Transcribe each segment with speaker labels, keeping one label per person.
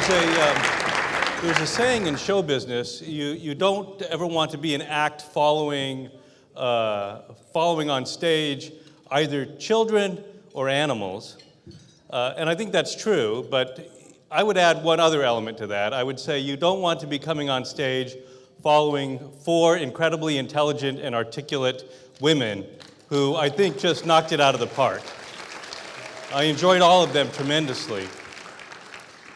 Speaker 1: There's a saying in show business, you don't ever want to be an act following on stage either children or animals. And I think that's true, but I would add one other element to that. I would say you don't want to be coming on stage following 4 incredibly intelligent and articulate women who I think just knocked it out of the park. I enjoyed all of them tremendously.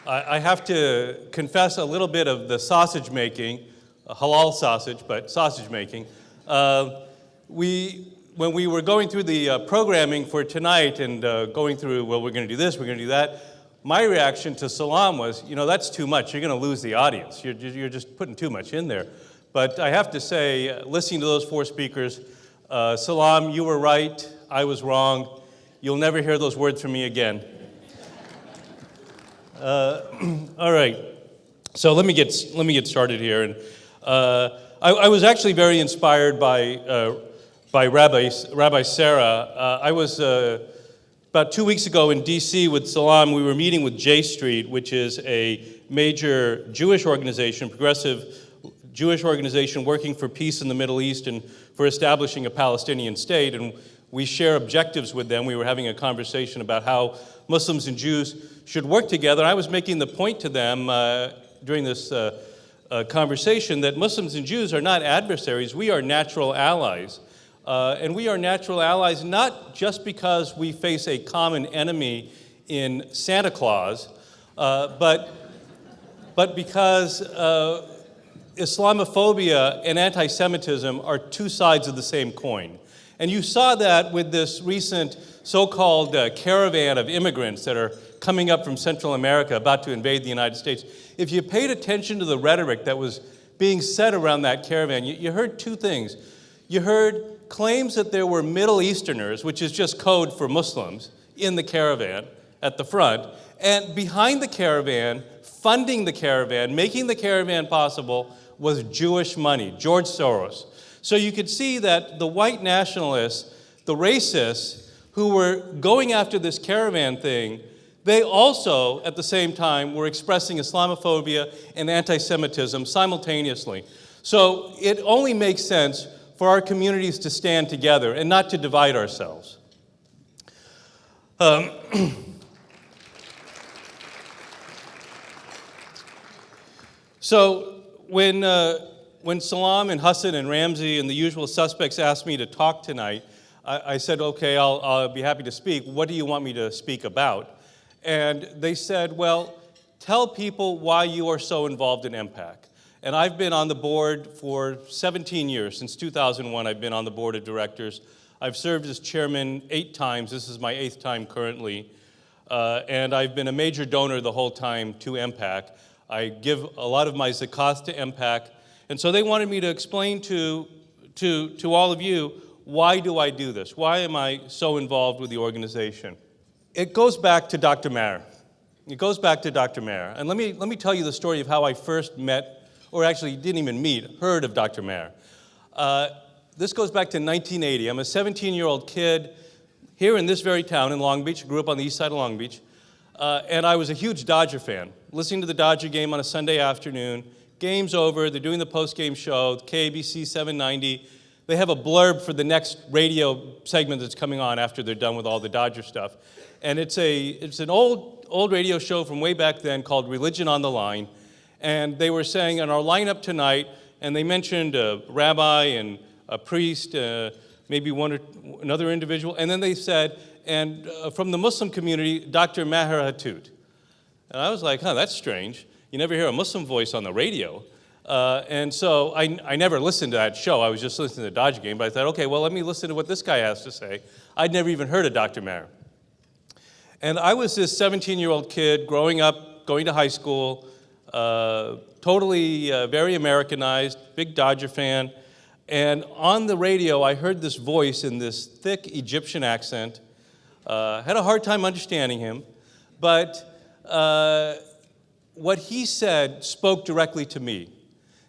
Speaker 1: I have to confess a little bit of the sausage making, halal sausage, but sausage making. When we were going through the programming for tonight and going through, well, we're going to do this, we're going to do that, my reaction to Salam was, that's too much. You're going to lose the audience. You're just putting too much in there. But I have to say, listening to those 4 speakers, Salam, you were right. I was wrong. You'll never hear those words from me again. All right. So let me get started here. And I was actually very inspired by Rabbi Sarah. I was about 2 weeks ago in D.C. with Salam. We were meeting with J Street, which is a major Jewish organization, progressive Jewish organization working for peace in the Middle East and for establishing a Palestinian state. And we share objectives with them. We were having a conversation about how Muslims and Jews should work together. I was making the point to them during this conversation that Muslims and Jews are not adversaries. We are natural allies. And we are natural allies not just because we face a common enemy in Santa Claus, but because Islamophobia and anti-Semitism are 2 sides of the same coin. And you saw that with this recent so-called caravan of immigrants that are coming up from Central America about to invade the United States. If you paid attention to the rhetoric that was being said around that caravan, you heard 2 things. You heard claims that there were Middle Easterners, which is just code for Muslims, in the caravan at the front, and behind the caravan, funding the caravan, making the caravan possible, was Jewish money, George Soros. So you could see that the white nationalists, the racists who were going after this caravan thing, they also, at the same time, were expressing Islamophobia and anti-Semitism simultaneously. So it only makes sense for our communities to stand together and not to divide ourselves. So when Salam and Hassan and Ramsey and the usual suspects asked me to talk tonight, I said, okay, I'll be happy to speak. What do you want me to speak about? And they said, well, tell people why you are so involved in MPAC. And I've been on the board for 17 years. Since 2001, I've been on the board of directors. I've served as chairman 8 times. This is my 8th time currently. And I've been a major donor the whole time to MPAC. I give a lot of my zakat to MPAC. And so they wanted me to explain to all of you, why do I do this? Why am I so involved with the organization? It goes back to Dr. Maher. It goes back to Dr. Maher. And let me tell you the story of how I first met, or actually didn't even meet, heard of Dr. Maher. This goes back to 1980. I'm a 17-year-old kid here in this very town in Long Beach. I grew up on the east side of Long Beach. And I was a huge Dodger fan, listening to the Dodger game on a Sunday afternoon. Game's over, they're doing the post-game show, KABC 790. They have a blurb for the next radio segment that's coming on after they're done with all the Dodger stuff. And it's an old radio show from way back then called Religion on the Line. And they were saying in our lineup tonight, and they mentioned a rabbi and a priest, maybe one or another individual, and then they said, and from the Muslim community, Dr. Maher Hathout. And I was like, that's strange. You never hear a Muslim voice on the radio. And so I never listened to that show. I was just listening to the Dodger game, but I thought, okay, well, let me listen to what this guy has to say. I'd never even heard of Dr. Maher. And I was this 17-year-old kid growing up, going to high school, totally very Americanized, big Dodger fan. And on the radio, I heard this voice in this thick Egyptian accent. Had a hard time understanding him, but what he said spoke directly to me,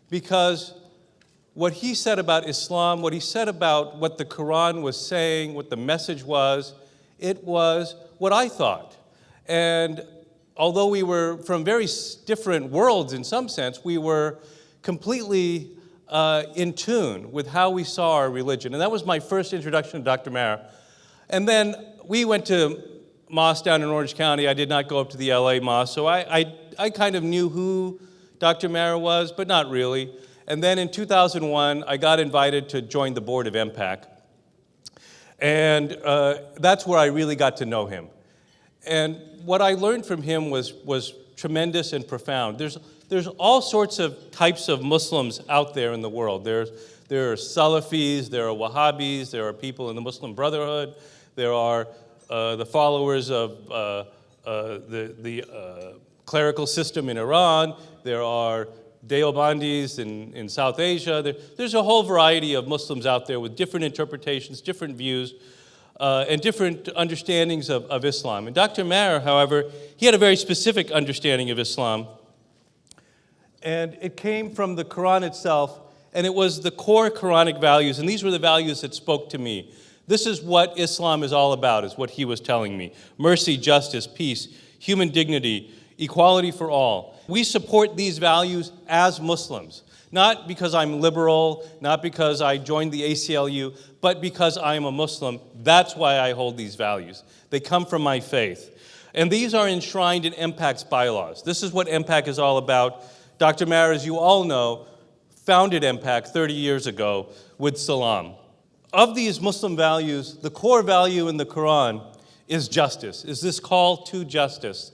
Speaker 1: because what he said about Islam, what he said about what the Quran was saying, what the message was, it was what I thought. And although we were from very different worlds in some sense, we were completely in tune with how we saw our religion. And that was my first introduction to Dr. Mara. And then we went to mosque down in Orange County. I did not go up to the LA mosque, so I kind of knew who Dr. Mara was, but not really. And then in 2001, I got invited to join the board of MPAC. And that's where I really got to know him. And what I learned from him was tremendous and profound. There's all sorts of types of Muslims out there in the world. There are Salafis, there are Wahhabis, there are people in the Muslim Brotherhood, there are the followers of the clerical system in Iran, there are Deobandis in South Asia. There's a whole variety of Muslims out there with different interpretations, different views, and different understandings of Islam. And Dr. Mara, however, he had a very specific understanding of Islam. And it came from the Quran itself, and it was the core Quranic values, and these were the values that spoke to me. This is what Islam is all about, is what he was telling me. Mercy, justice, peace, human dignity, equality for all. We support these values as Muslims, not because I'm liberal, not because I joined the ACLU, but because I am a Muslim. That's why I hold these values. They come from my faith. And these are enshrined in MPAC's bylaws. This is what MPAC is all about. Dr. Mara, as you all know, founded MPAC 30 years ago with Salam. Of these Muslim values, the core value in the Quran is justice, is this call to justice.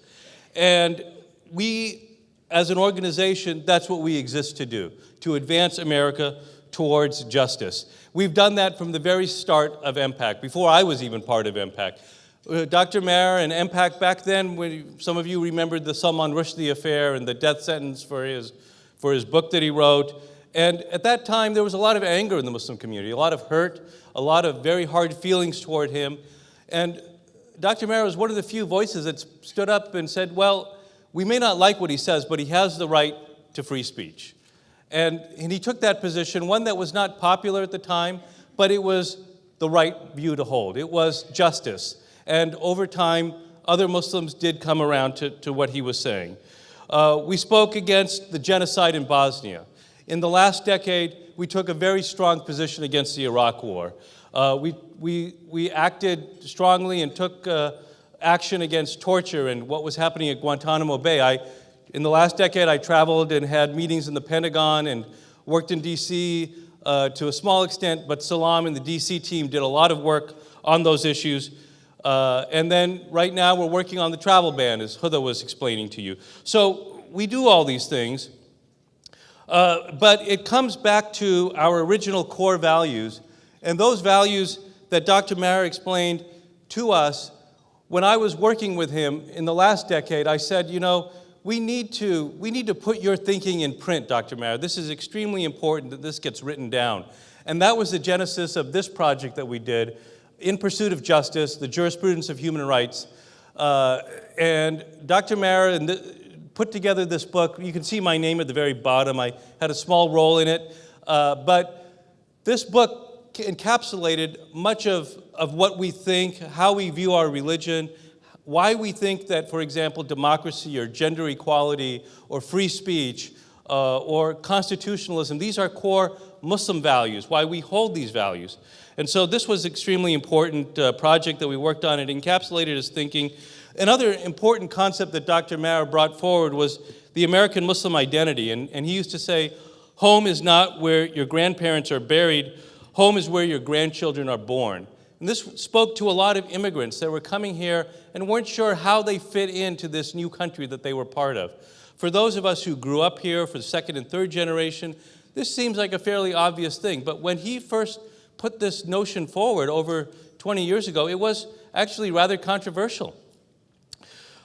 Speaker 1: And we, as an organization, that's what we exist to do, to advance America towards justice. We've done that from the very start of MPAC, before I was even part of MPAC. Dr. Mara and MPAC back then, when some of you remembered the Salman Rushdie affair and the death sentence for his book that he wrote. And at that time, there was a lot of anger in the Muslim community, a lot of hurt, a lot of very hard feelings toward him. And Dr. Mara was one of the few voices that stood up and said, well, we may not like what he says, but he has the right to free speech. And he took that position, one that was not popular at the time, but it was the right view to hold. It was justice. And over time, other Muslims did come around to what he was saying. We spoke against the genocide in Bosnia. In the last decade, we took a very strong position against the Iraq War. We acted strongly and took action against torture and what was happening at Guantanamo Bay. In the last decade, I traveled and had meetings in the Pentagon and worked in D.C. To a small extent, but Salam and the D.C. team did a lot of work on those issues. And then right now, we're working on the travel ban, as Huda was explaining to you. So we do all these things, but it comes back to our original core values, and those values that Dr. Mara explained to us. When I was working with him in the last decade, I said, you know, we need to put your thinking in print, Dr. Mara. This is extremely important that this gets written down. And that was the genesis of this project that we did, In Pursuit of Justice, the Jurisprudence of Human Rights. And Dr. Mara put together this book. You can see my name at the very bottom. I had a small role in it. But this book encapsulated much of what we think, how we view our religion, why we think that, for example, democracy or gender equality or free speech or constitutionalism, these are core Muslim values, why we hold these values. And so this was an extremely important project that we worked on. It encapsulated his thinking. Another important concept that Dr. Mara brought forward was the American Muslim identity. And he used to say, home is not where your grandparents are buried, home is where your grandchildren are born. And this spoke to a lot of immigrants that were coming here and weren't sure how they fit into this new country that they were part of. For those of us who grew up here for the second and third generation, this seems like a fairly obvious thing. But when he first put this notion forward over 20 years ago, it was actually rather controversial.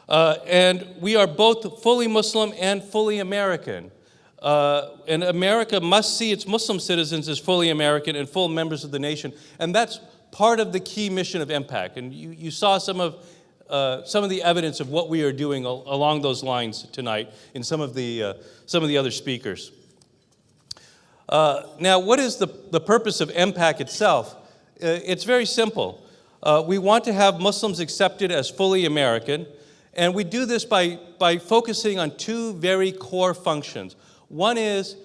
Speaker 1: And we are both fully Muslim and fully American. And America must see its Muslim citizens as fully American and full members of the nation. And that's part of the key mission of MPAC. And you saw some of the evidence of what we are doing along those lines tonight in some of the other speakers. Now, what is the purpose of MPAC itself? It's very simple. We want to have Muslims accepted as fully American, And we do this by focusing on two very core functions. One is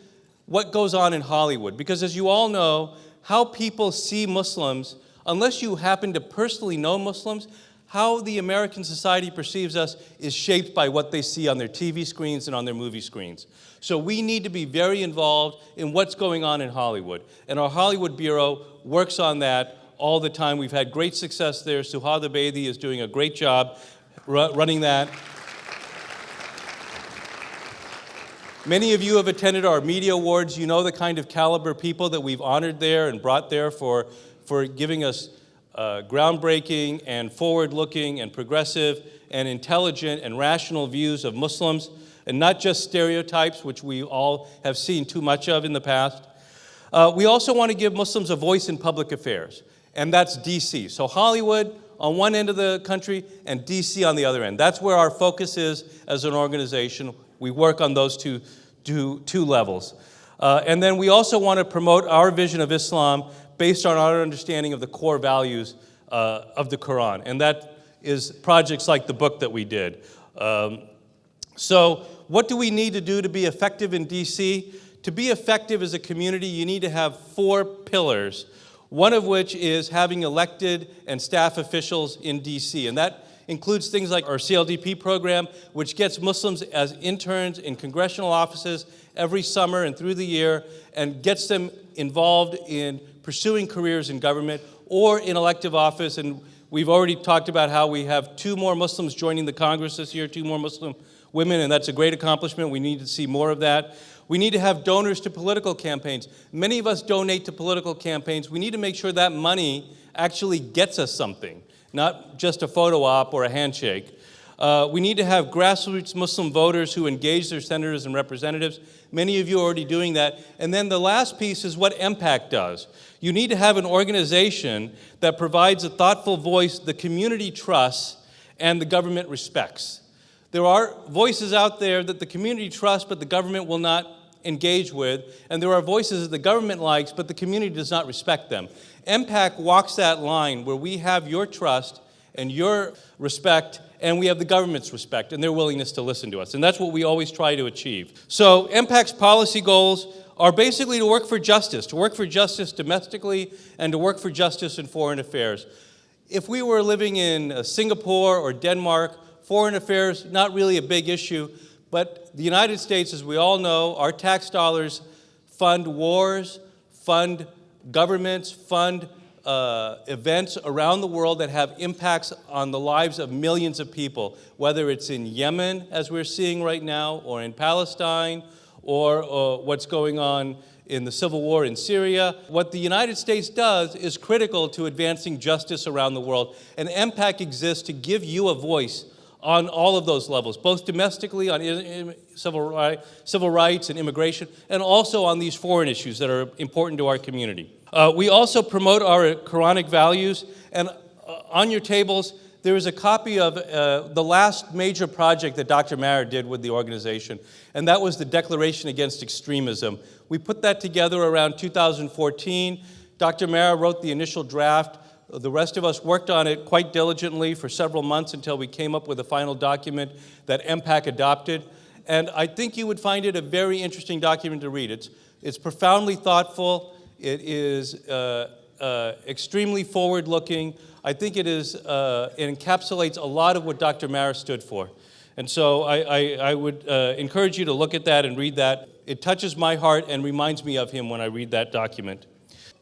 Speaker 1: what goes on in Hollywood, because as you all know, how people see Muslims, unless you happen to personally know Muslims, how the American society perceives us is shaped by what they see on their TV screens and on their movie screens. So we need to be very involved in what's going on in Hollywood. And our Hollywood Bureau works on that all the time. We've had great success there. Suhad Abedi is doing a great job running that. Many of you have attended our media awards. You know the kind of caliber people that we've honored there and brought there for giving us groundbreaking and forward-looking and progressive and intelligent and rational views of Muslims, and not just stereotypes, which we all have seen too much of in the past. We also want to give Muslims a voice in public affairs, and that's D.C. So Hollywood on one end of the country and D.C. on the other end. That's where our focus is as an organization. We work on those two levels. And then we also want to promote our vision of Islam based on our understanding of the core values of the Quran. And that is projects like the book that we did. So what do we need to do to be effective in D.C.? To be effective as a community, you need to have 4 pillars, one of which is having elected and staff officials in D.C. And that includes things like our CLDP program, which gets Muslims as interns in congressional offices every summer and through the year, and gets them involved in pursuing careers in government or in elective office. And we've already talked about how we have 2 more Muslims joining the Congress this year, 2 more Muslim women, and that's a great accomplishment. We need to see more of that. We need to have donors to political campaigns. Many of us donate to political campaigns. We need to make sure that money actually gets us something, not just a photo op or a handshake. We need to have grassroots Muslim voters who engage their senators and representatives. Many of you are already doing that. And then the last piece is what MPAC does. You need to have an organization that provides a thoughtful voice the community trusts and the government respects. There are voices out there that the community trusts but the government will not engage with, and there are voices that the government likes but the community does not respect them. MPAC walks that line where we have your trust and your respect, and we have the government's respect and their willingness to listen to us. And that's what we always try to achieve. So MPAC's policy goals are basically to work for justice domestically and to work for justice in foreign affairs. If we were living in Singapore or Denmark, foreign affairs, not really a big issue, but the United States, as we all know, our tax dollars fund wars, fund governments, fund events around the world that have impacts on the lives of millions of people, whether it's in Yemen, as we're seeing right now, or in Palestine, or what's going on in the civil war in Syria. What the United States does is critical to advancing justice around the world, and MPAC exists to give you a voice on all of those levels, both domestically on civil rights and immigration, and also on these foreign issues that are important to our community. We also promote our Quranic values, and on your tables, there is a copy of the last major project that Dr. Mara did with the organization, and that was the Declaration Against Extremism. We put that together around 2014. Dr. Mara wrote the initial draft. The rest of us worked on it quite diligently for several months until we came up with a final document that MPAC adopted. And I think you would find it a very interesting document to read. It's profoundly thoughtful. It is extremely forward-looking. I think it encapsulates a lot of what Dr. Mara stood for. And so I would encourage you to look at that and read that. It touches my heart and reminds me of him when I read that document.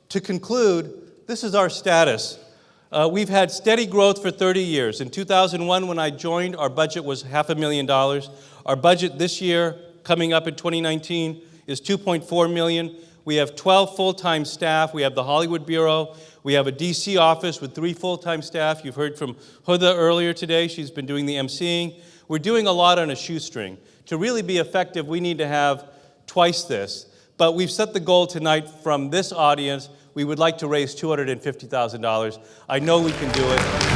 Speaker 1: To conclude, this is our status. We've had steady growth for 30 years. In 2001, when I joined, our budget was $500,000. Our budget this year, coming up in 2019, is $2.4 million. We have 12 full-time staff. We have the Hollywood Bureau. We have a D.C. office with 3 full-time staff. You've heard from Huda earlier today. She's been doing the emceeing. We're doing a lot on a shoestring. To really be effective, we need to have twice this. But we've set the goal tonight from this audience. We would like to raise $250,000. I know we can do it.